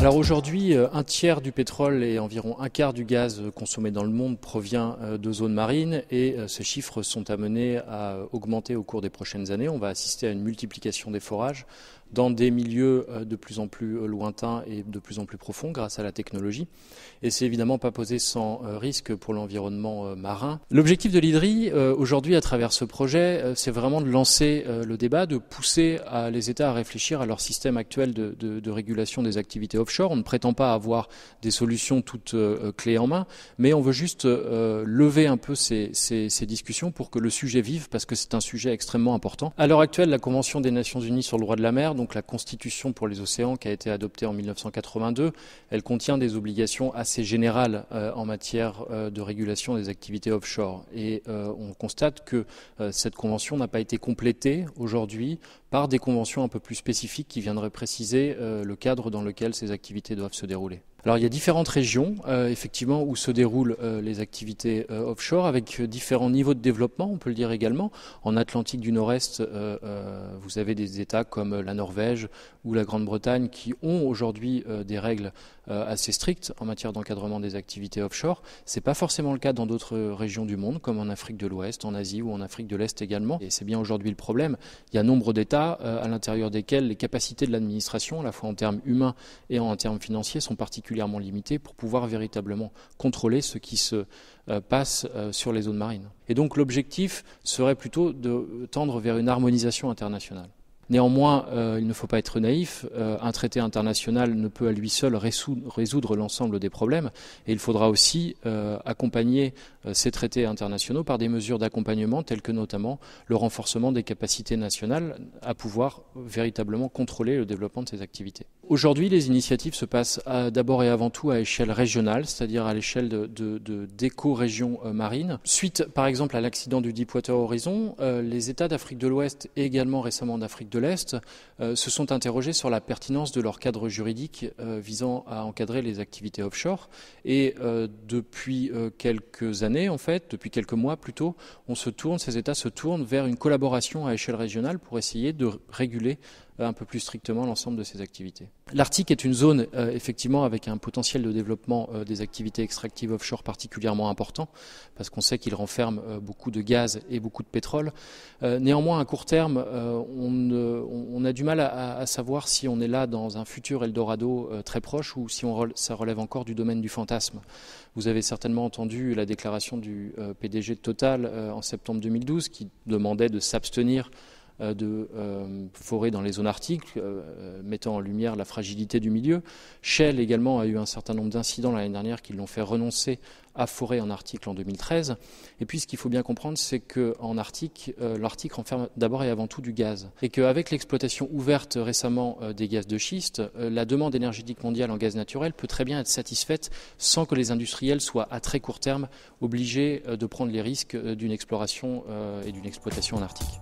Alors aujourd'hui, un tiers du pétrole et environ un quart du gaz consommé dans le monde provient de zones marines et ces chiffres sont amenés à augmenter au cours des prochaines années. On va assister à une multiplication des forages dans des milieux de plus en plus lointains et de plus en plus profonds grâce à la technologie. Et c'est évidemment pas posé sans risque pour l'environnement marin. L'objectif de l'IDRI aujourd'hui à travers ce projet, c'est vraiment de lancer le débat, de pousser les États à réfléchir à leur système actuel de régulation des activités offshore. On ne prétend pas avoir des solutions toutes clés en main, mais on veut juste lever un peu ces discussions pour que le sujet vive, parce que c'est un sujet extrêmement important. À l'heure actuelle, la Convention des Nations Unies sur le droit de la mer, donc la Constitution pour les océans qui a été adoptée en 1982, elle contient des obligations assez générales en matière de régulation des activités offshore. Et on constate que cette convention n'a pas été complétée aujourd'hui par des conventions un peu plus spécifiques qui viendraient préciser le cadre dans lequel ces activités doivent se dérouler. Alors il y a différentes régions effectivement où se déroulent les activités offshore avec différents niveaux de développement, on peut le dire également. En Atlantique du Nord-Est, vous avez des États comme la Norvège ou la Grande-Bretagne qui ont aujourd'hui des règles assez strictes en matière d'encadrement des activités offshore. C'est pas forcément le cas dans d'autres régions du monde, comme en Afrique de l'Ouest, en Asie ou en Afrique de l'Est également. Et c'est bien aujourd'hui le problème. Il y a nombre d'États à l'intérieur desquels les capacités de l'administration, à la fois en termes humains et en termes financiers, sont particulièrement limitées pour pouvoir véritablement contrôler ce qui se passe sur les zones marines. Et donc l'objectif serait plutôt de tendre vers une harmonisation internationale. Néanmoins, il ne faut pas être naïf. Un traité international ne peut à lui seul résoudre l'ensemble des problèmes. Et il faudra aussi accompagner ces traités internationaux par des mesures d'accompagnement telles que notamment le renforcement des capacités nationales à pouvoir véritablement contrôler le développement de ces activités. Aujourd'hui, les initiatives se passent d'abord et avant tout à échelle régionale, c'est-à-dire à l'échelle d'éco-régions marines. Suite, par exemple, à l'accident du Deepwater Horizon, les États d'Afrique de l'Ouest et également récemment d'Afrique de l'Est se sont interrogés sur la pertinence de leur cadre juridique visant à encadrer les activités offshore. Et depuis quelques années, en fait, depuis quelques mois plutôt, ces États se tournent vers une collaboration à échelle régionale pour essayer de réguler un peu plus strictement l'ensemble de ces activités. L'Arctique est une zone effectivement avec un potentiel de développement des activités extractives offshore particulièrement important parce qu'on sait qu'il renferme beaucoup de gaz et beaucoup de pétrole. Néanmoins, à court terme, on a du mal à savoir si on est là dans un futur Eldorado très proche ou si ça relève encore du domaine du fantasme. Vous avez certainement entendu la déclaration du PDG de Total en septembre 2012 qui demandait de s'abstenir de forêts dans les zones arctiques, mettant en lumière la fragilité du milieu. Shell également a eu un certain nombre d'incidents l'année dernière qui l'ont fait renoncer à forer en Arctique en 2013. Et puis ce qu'il faut bien comprendre, c'est qu'en Arctique, l'Arctique renferme d'abord et avant tout du gaz. Et qu'avec l'exploitation ouverte récemment des gaz de schiste, la demande énergétique mondiale en gaz naturel peut très bien être satisfaite sans que les industriels soient à très court terme obligés de prendre les risques d'une exploration et d'une exploitation en Arctique.